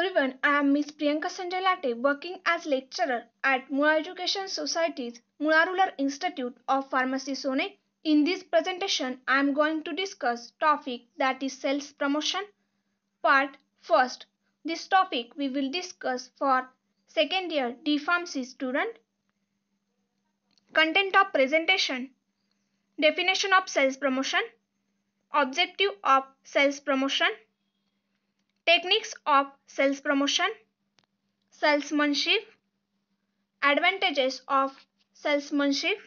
everyone, I am Miss Priyanka Sanjay Latte, working as lecturer at Mula Education Society's Mula Rural Institute of Pharmacy Sone. In this presentation, I am going to discuss topic that is sales promotion. Part first. This topic we will discuss for second year D Pharmacy student. Content of presentation. Definition of sales promotion. Objective of sales promotion. Techniques of sales promotion, salesmanship, advantages of salesmanship,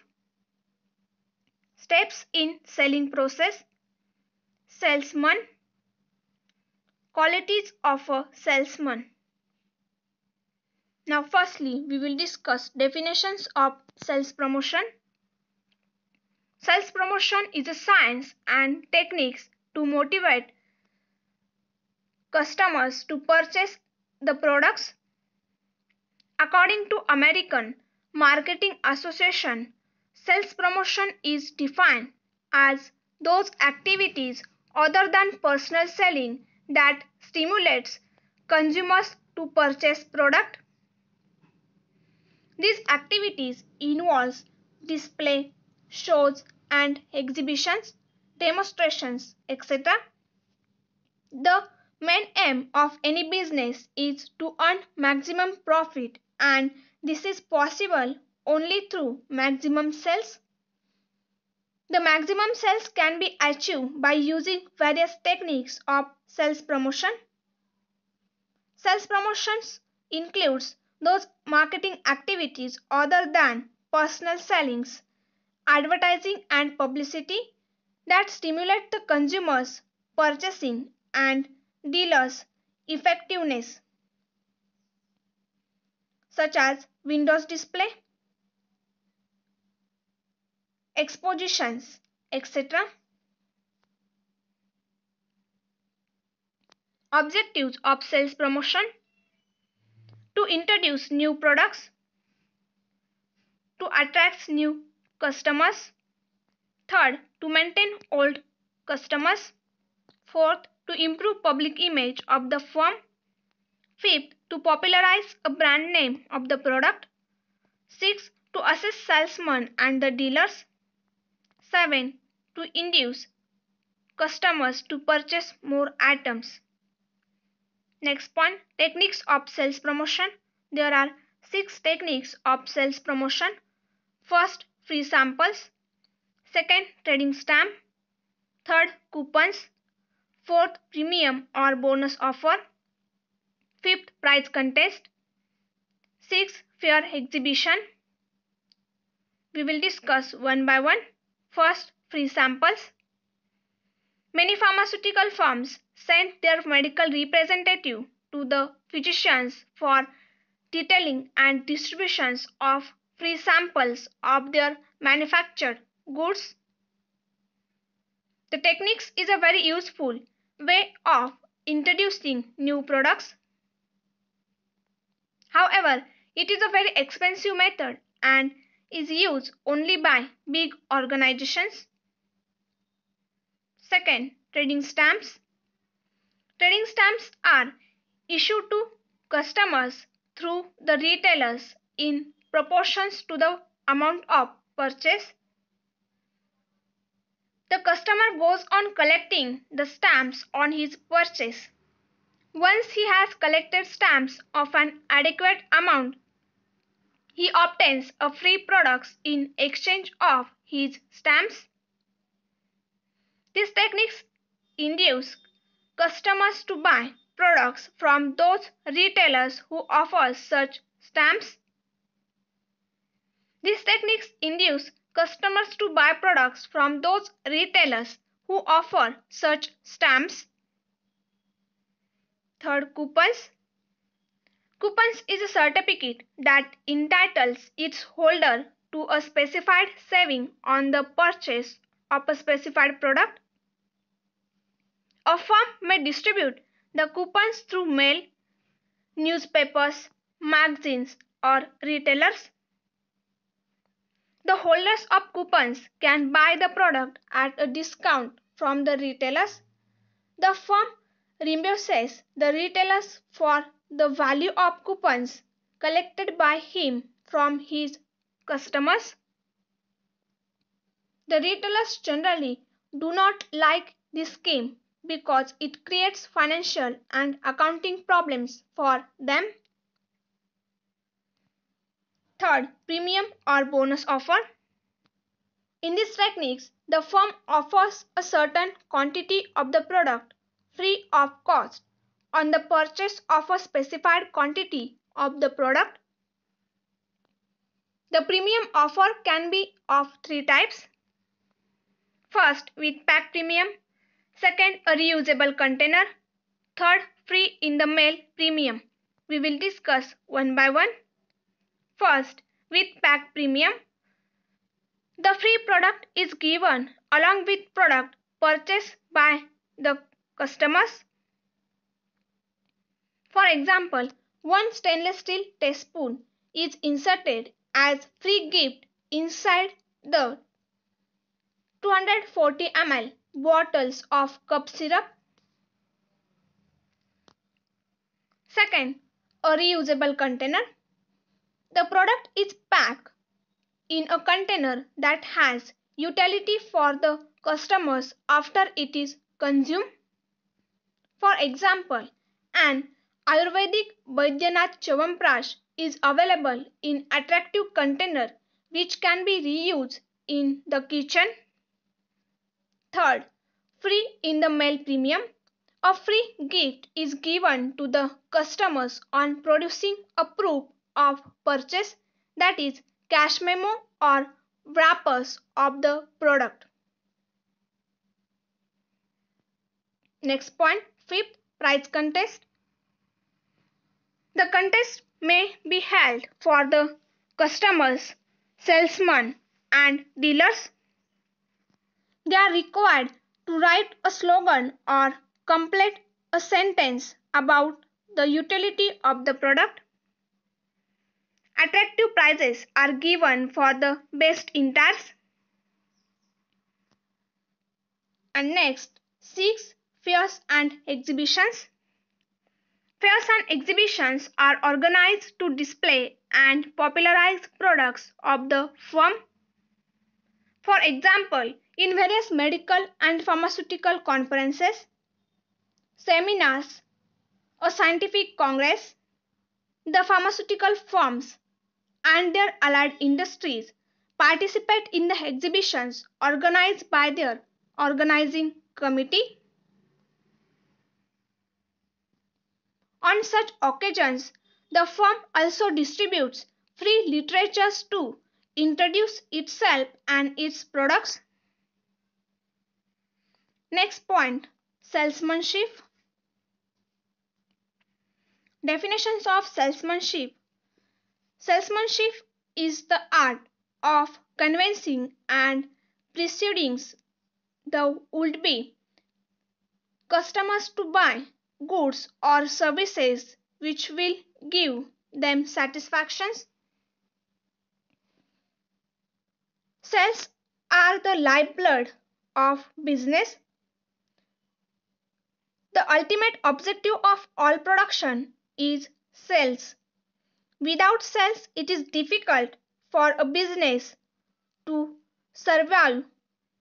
steps in selling process, salesman, qualities of a salesman. Now firstly, we will discuss definitions of sales promotion. Sales promotion is a science and techniques to motivate customers to purchase the products. According to American Marketing Association, sales promotion is defined as those activities other than personal selling that stimulates consumers to purchase product. These activities involve display, shows and exhibitions, demonstrations, etc. The main aim of any business is to earn maximum profit, and this is possible only through maximum sales. The maximum sales can be achieved by using various techniques of sales promotion. Sales promotions includes those marketing activities other than personal sellings, advertising and publicity that stimulate the consumers' purchasing and dealers' effectiveness, such as windows display, expositions, etc. Objectives of sales promotion: to introduce new products, to attract new customers, third, to maintain old customers, fourth, to improve public image of the firm, fifth, to popularize a brand name of the product, sixth, to assist salesmen and the dealers, 7. To induce customers to purchase more items. Next point, techniques of sales promotion. There are 6 techniques of sales promotion. First, free samples. Second, trading stamp. Third, coupons. Fourth, premium or bonus offer. Fifth, prize contest. Sixth, fair exhibition. We will discuss one by one. First, free samples. Many pharmaceutical firms send their medical representative to the physicians for detailing and distributions of free samples of their manufactured goods. The techniques is a very useful way of introducing new products. However, it is a very expensive method and is used only by big organizations. Second, trading stamps. Trading stamps are issued to customers through the retailers in proportions to the amount of purchase. The customer goes on collecting the stamps on his purchase. Once he has collected stamps of an adequate amount, he obtains a free products in exchange of his stamps. These techniques induce customers to buy products from those retailers who offer such stamps. These techniques induce customers to buy products from those retailers who offer such stamps. Third, coupons. Coupons is a certificate that entitles its holder to a specified saving on the purchase of a specified product. A firm may distribute the coupons through mail, newspapers, magazines, or retailers. The holders of coupons can buy the product at a discount from the retailers. The firm reimburses the retailers for the value of coupons collected by him from his customers. The retailers generally do not like this scheme because it creates financial and accounting problems for them. Third, premium or bonus offer. In these techniques, the firm offers a certain quantity of the product free of cost on the purchase of a specified quantity of the product. The premium offer can be of three types. First, with pack premium. Second, a reusable container. Third, free in the mail premium. We will discuss one by one. First, with pack premium. The free product is given along with product purchased by the customers. For example, one stainless steel teaspoon is inserted as free gift inside the 240 ml bottles of cough syrup. Second, a reusable container. The product is packed in a container that has utility for the customers after it is consumed. For example, an Ayurvedic Baidyanath Chyawanprash is available in attractive container which can be reused in the kitchen. Third, free in the mail premium. A free gift is given to the customers on producing a proof of purchase, that is cash memo or wrappers of the product. Next point, fifth, price contest. The contest may be held for the customers, salesmen and dealers. They are required to write a slogan or complete a sentence about the utility of the product. Attractive prizes are given for the best entries. And next, 6. Fairs and exhibitions. Fairs and exhibitions are organized to display and popularize products of the firm. For example, in various medical and pharmaceutical conferences, seminars, or scientific congress, the pharmaceutical firms and their allied industries participate in the exhibitions organized by their organizing committee. On such occasions, the firm also distributes free literatures to introduce itself and its products. Next point, salesmanship. Definitions of salesmanship. Salesmanship is the art of convincing and persuading the would-be customers to buy goods or services which will give them satisfactions. Sales are the lifeblood of business. The ultimate objective of all production is sales. Without sales, it is difficult for a business to survive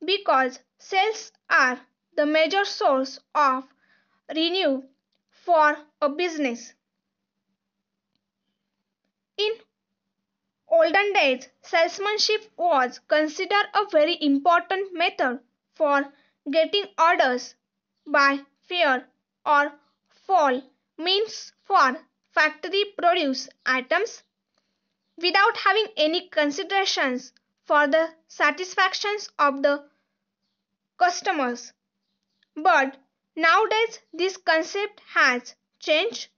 because sales are the major source of revenue for a business. In olden days, salesmanship was considered a very important method for getting orders by fair or foul means for factory produced items without having any considerations for the satisfactions of the customers. But nowadays this concept has changed.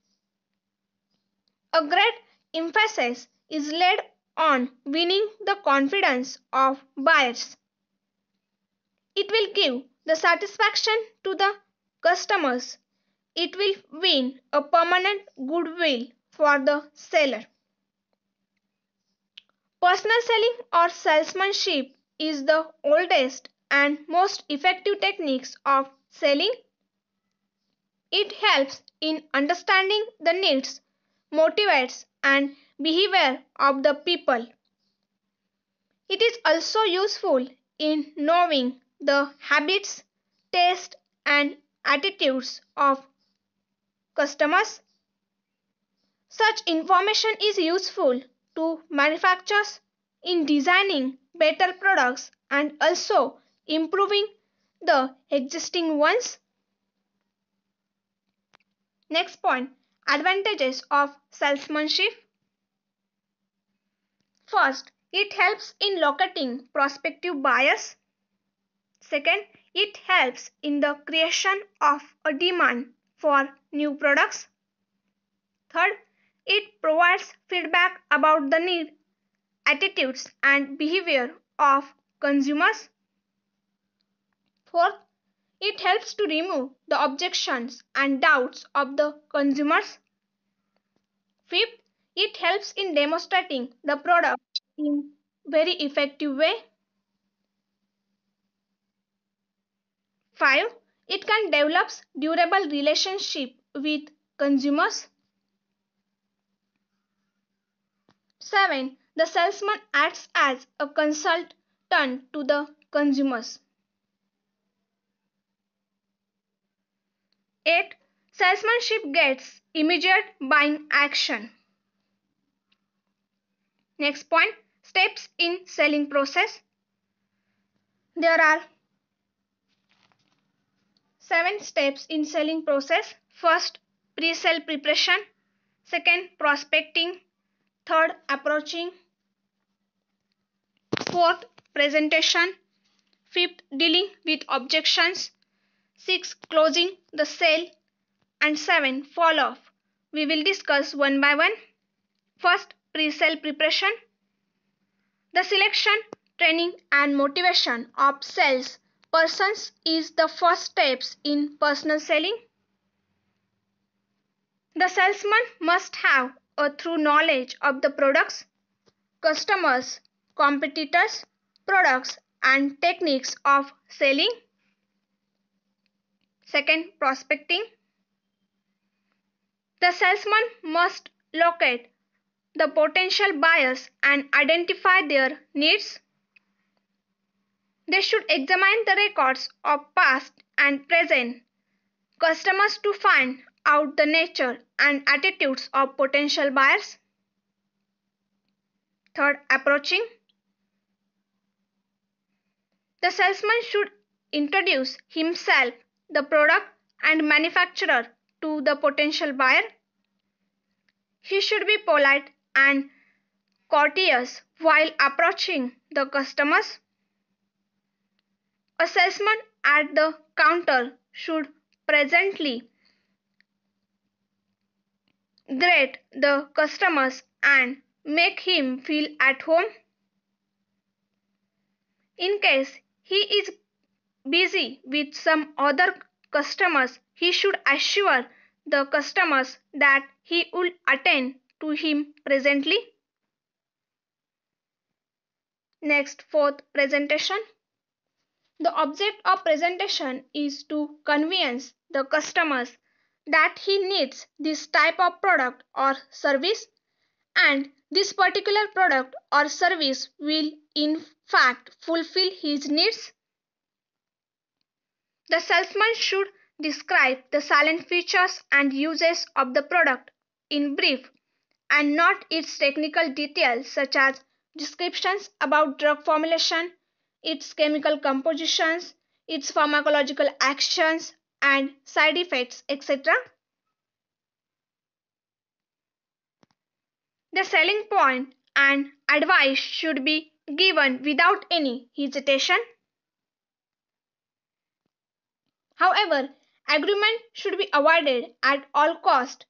A great emphasis is laid on winning the confidence of buyers. It will give the satisfaction to the customers. It will win a permanent goodwill for the seller. Personal selling or salesmanship is the oldest and most effective techniques of selling. It helps in understanding the needs motivates, and behavior of the people. It is also useful in knowing the habits, tastes, and attitudes of customers. Such information is useful to manufacturers in designing better products and also improving the existing ones. Next point, advantages of salesmanship. First, it helps in locating prospective buyers. Second, it helps in the creation of a demand for new products. Third, it provides feedback about the need, attitudes, and behavior of consumers. Fourth, it helps to remove the objections and doubts of the consumers. Fifth, it helps in demonstrating the product in very effective way. 5. It can develop durable relationship with consumers. 7. The salesman acts as a consultant to the consumers. 8. Salesmanship gets immediate buying action. Next point, steps in selling process. There are 7 steps in selling process. First, pre-sale preparation. Second, prospecting. Third, approaching. Fourth, presentation. Fifth, dealing with objections. 6, closing the sale. And 7, follow-up. We will discuss one by one. First, pre-sale preparation. The selection, training and motivation of sales persons is the first steps in personal selling. The salesman must have a thorough knowledge of the products, customers, competitors, products and techniques of selling. Second, prospecting. The salesman must locate the potential buyers and identify their needs. They should examine the records of past and present customers to find out the nature and attitudes of potential buyers. Third, approaching. The salesman should introduce himself, the product and manufacturer to the potential buyer. He should be polite and courteous while approaching the customers. A salesman at the counter should presently greet the customers and make him feel at home. In case he is busy with some other customers, he should assure the customers that he will attend to him presently. Next, fourth, presentation. The object of presentation is to convince the customers that he needs this type of product or service and this particular product or service will in fact fulfill his needs. The salesman should describe the salient features and uses of the product in brief and not its technical details such as descriptions about drug formulation, its chemical compositions, its pharmacological actions and side effects, etc. The selling point and advice should be given without any hesitation. However, agreement should be avoided at all cost.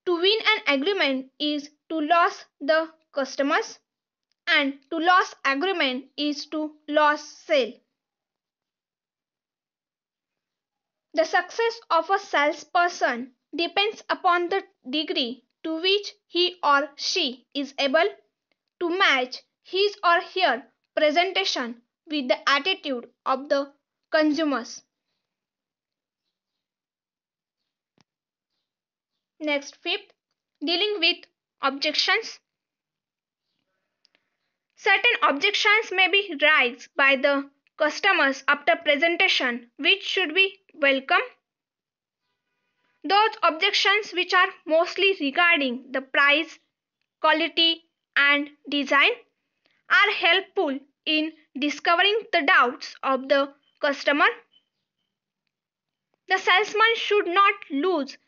To win an agreement is to lose the customers and to lose agreement is to lose sale. The success of a salesperson depends upon the degree to which he or she is able to match his or her presentation with the attitude of the consumers. Next, fifth, Dealing with objections. Certain objections may be raised by the customers after presentation, which should be welcome. Those objections which are mostly regarding the price, quality, and design are helpful in discovering the doubts of the customer. The salesman should not lose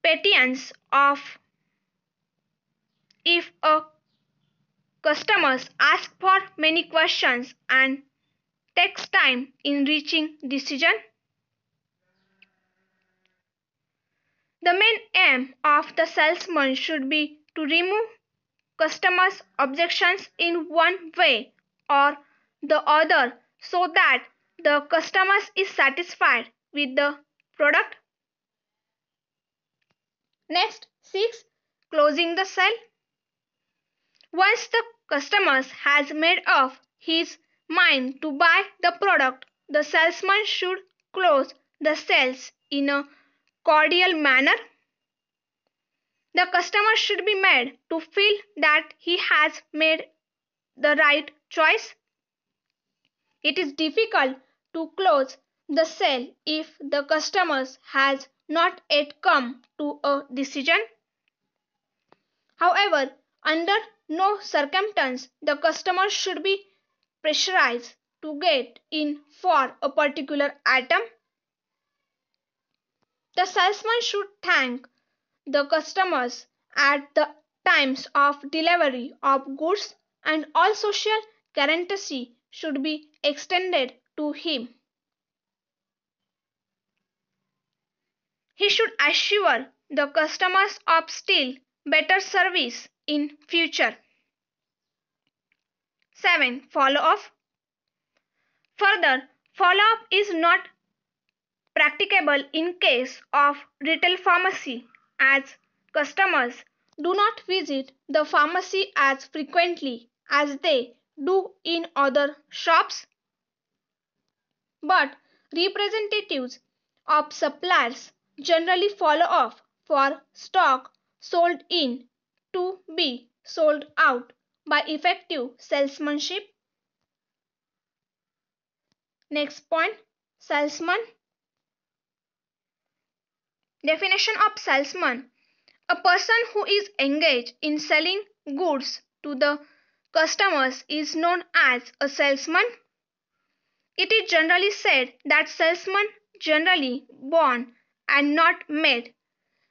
patience of if a customers ask for many questions and takes time in reaching decision. The main aim of the salesman should be to remove customers' objections in one way or the other so that the customer is satisfied with the product. Next, 6. Closing the sale. Once the customer has made up his mind to buy the product, the salesman should close the sales in a cordial manner. The customer should be made to feel that he has made the right choice. It is difficult to close the sale if the customer has not yet come to a decision. However, under no circumstance the customer should be pressurized to get in for a particular item. The salesman should thank the customers at the times of delivery of goods, and all social courtesy should be extended to him. He should assure the customers of still better service in future. 7. Follow-up. Further, follow-up is not practicable in case of retail pharmacy, as customers do not visit the pharmacy as frequently as they do in other shops. But representatives of suppliers generally follow up for stock sold in to be sold out by effective salesmanship. Next point, salesman. Definition of salesman: a person who is engaged in selling goods to the customers is known as a salesman. It is generally said that salesmen generally born and not made.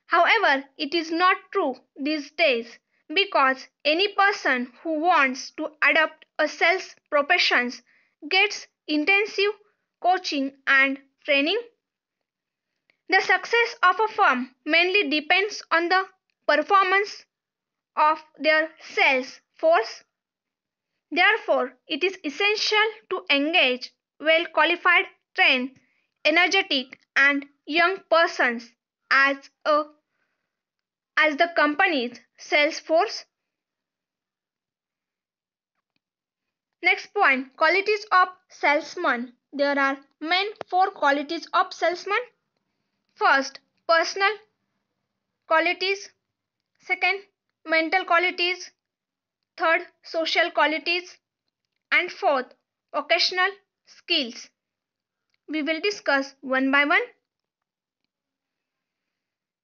However, it is not true these days because any person who wants to adopt a sales profession gets intensive coaching and training. The success of a firm mainly depends on the performance of their sales force. Therefore, it is essential to engage well qualified, trained, energetic, and young persons as the company's sales force. Next point, qualities of salesman. There are main 4 qualities of salesman. First, personal qualities. Second, mental qualities. Third, social qualities. And fourth, occasional skills. We will discuss one by one.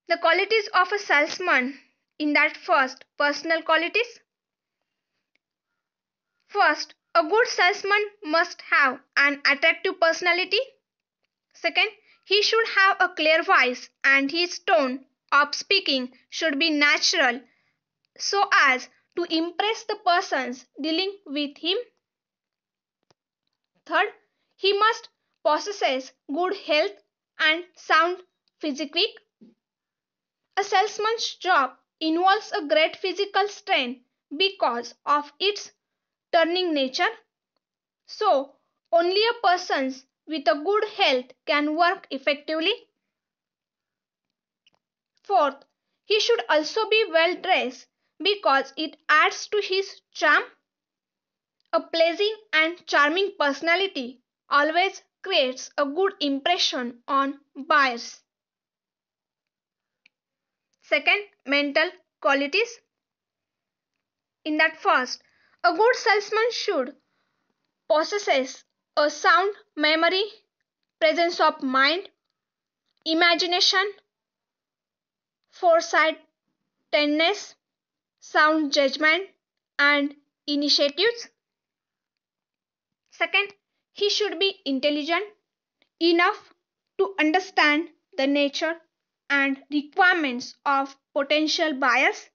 The qualities of a salesman in that first, personal qualities. First, a good salesman must have an attractive personality. Second, he should have a clear voice and his tone of speaking should be natural so as to impress the persons dealing with him. Third, he must possess good health and sound physique. A salesman's job involves a great physical strain because of its turning nature. So, only a person with a good health can work effectively. Fourth, he should also be well dressed because it adds to his charm. A pleasing and charming personality always creates a good impression on buyers. Second, mental qualities. In that first, a good salesman should possess a sound memory, presence of mind, imagination, foresight, tenderness, sound judgment, and initiatives. Second, he should be intelligent enough to understand the nature and requirements of potential buyers.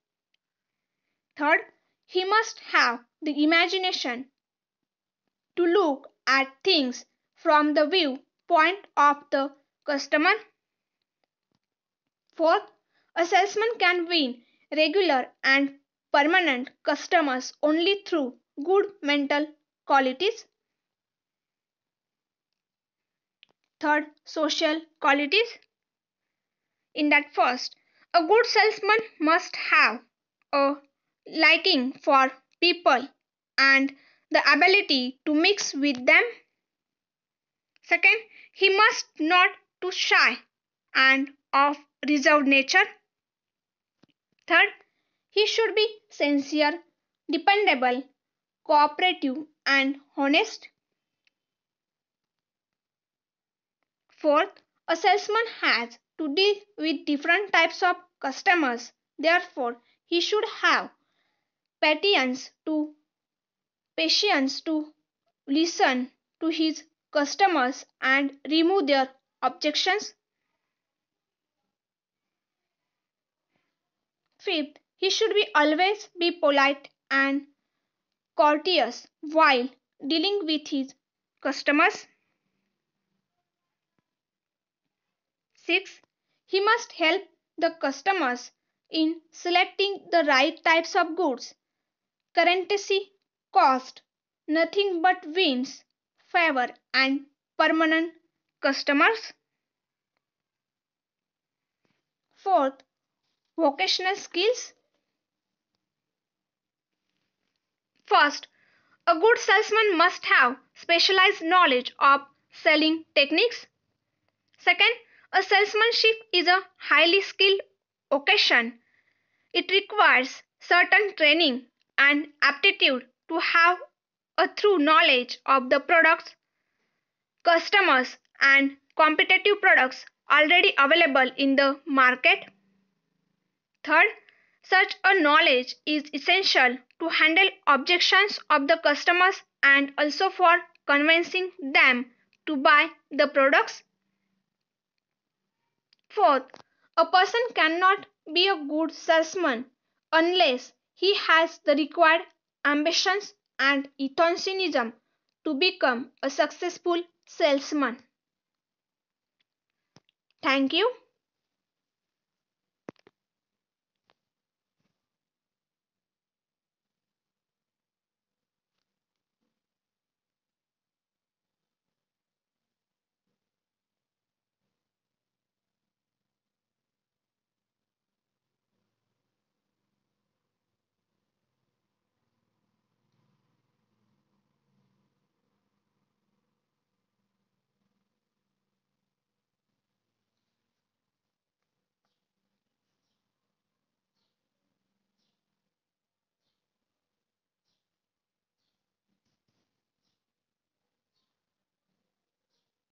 Third, he must have the imagination to look at things from the viewpoint of the customer. Fourth, a salesman can win regular and permanent customers only through good mental qualities. Third, social qualities. In that first, a good salesman must have a liking for people and the ability to mix with them. Second, he must not too shy and of reserved nature. Third, he should be sincere, dependable, cooperative, and honest. Fourth, a salesman has to deal with different types of customers. Therefore, he should have patience to patience to listen to his customers and remove their objections. Fifth, he should be always be polite and courteous while dealing with his customers. Sixth, he must help the customers in selecting the right types of goods. Currency, cost, nothing but wins, favor, and permanent customers. Fourth, vocational skills. First, a good salesman must have specialized knowledge of selling techniques. Second, a salesmanship is a highly skilled occasion. It requires certain training and aptitude to have a thorough knowledge of the products, customers, and competitive products already available in the market. Third, such a knowledge is essential to handle objections of the customers and also for convincing them to buy the products. Fourth, a person cannot be a good salesman unless he has the required ambitions and enthusiasm to become a successful salesman. Thank you.